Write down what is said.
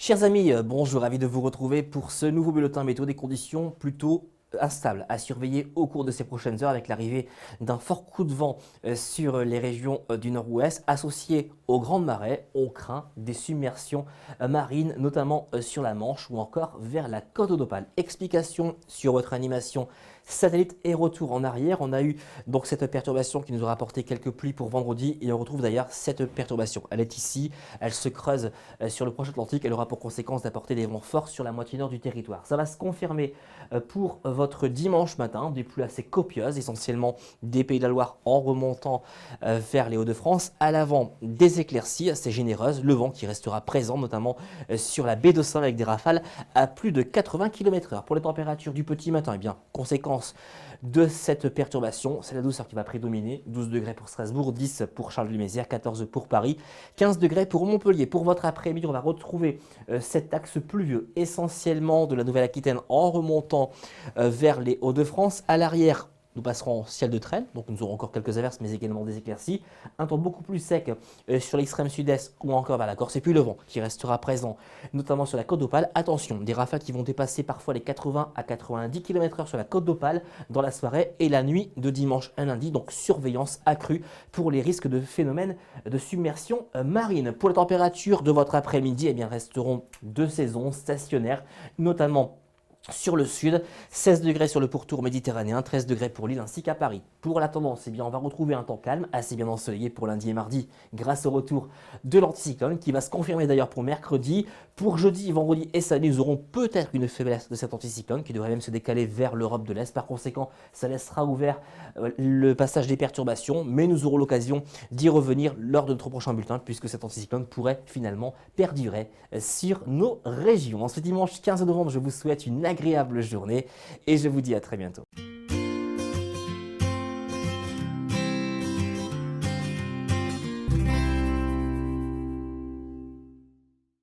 Chers amis, bonjour, ravi de vous retrouver pour ce nouveau bulletin météo des conditions plutôt instables à surveiller au cours de ces prochaines heures avec l'arrivée d'un fort coup de vent sur les régions du nord-ouest associé aux grandes marées. On craint des submersions marines, notamment sur la Manche ou encore vers la côte d'Opale. Explication sur votre animation satellite et retour en arrière. On a eu donc cette perturbation qui nous aura apporté quelques pluies pour vendredi et on retrouve d'ailleurs cette perturbation. Elle est ici, elle se creuse sur le proche Atlantique, elle aura pour conséquence d'apporter des vents forts sur la moitié nord du territoire. Ça va se confirmer pour votre dimanche matin, des pluies assez copieuses, essentiellement des Pays de la Loire en remontant vers les Hauts-de-France. À l'avant, des éclaircies assez généreuses, le vent qui restera présent notamment sur la baie d'Ossin avec des rafales à plus de 80 km/h. Pour les températures du petit matin, eh bien, conséquence de cette perturbation, c'est la douceur qui va prédominer. 12 degrés pour Strasbourg, 10 pour Charles-de-Mézières, 14 pour Paris, 15 degrés pour Montpellier. Pour votre après-midi, on va retrouver cet axe pluvieux essentiellement de la Nouvelle-Aquitaine en remontant vers les Hauts-de-France. À l'arrière, nous passerons en ciel de traîne, donc nous aurons encore quelques averses, mais également des éclaircies. Un temps beaucoup plus sec sur l'extrême sud-est ou encore vers la Corse. Et puis le vent qui restera présent, notamment sur la côte d'Opale. Attention, des rafales qui vont dépasser parfois les 80 à 90 km/h sur la côte d'Opale dans la soirée et la nuit de dimanche à lundi. Donc surveillance accrue pour les risques de phénomènes de submersion marine. Pour la température de votre après-midi, eh bien, resteront deux saisons stationnaires, notamment sur le sud, 16 degrés sur le pourtour méditerranéen, 13 degrés pour l'île ainsi qu'à Paris. Pour la tendance, eh bien, on va retrouver un temps calme, assez bien ensoleillé pour lundi et mardi grâce au retour de l'anticyclone qui va se confirmer d'ailleurs pour mercredi. Pour jeudi, vendredi et samedi, nous aurons peut-être une faiblesse de cet anticyclone qui devrait même se décaler vers l'Europe de l'Est. Par conséquent, ça laissera ouvert le passage des perturbations, mais nous aurons l'occasion d'y revenir lors de notre prochain bulletin puisque cet anticyclone pourrait finalement perdurer sur nos régions. En ce dimanche 15 novembre, je vous souhaite une agréable journée et je vous dis à très bientôt.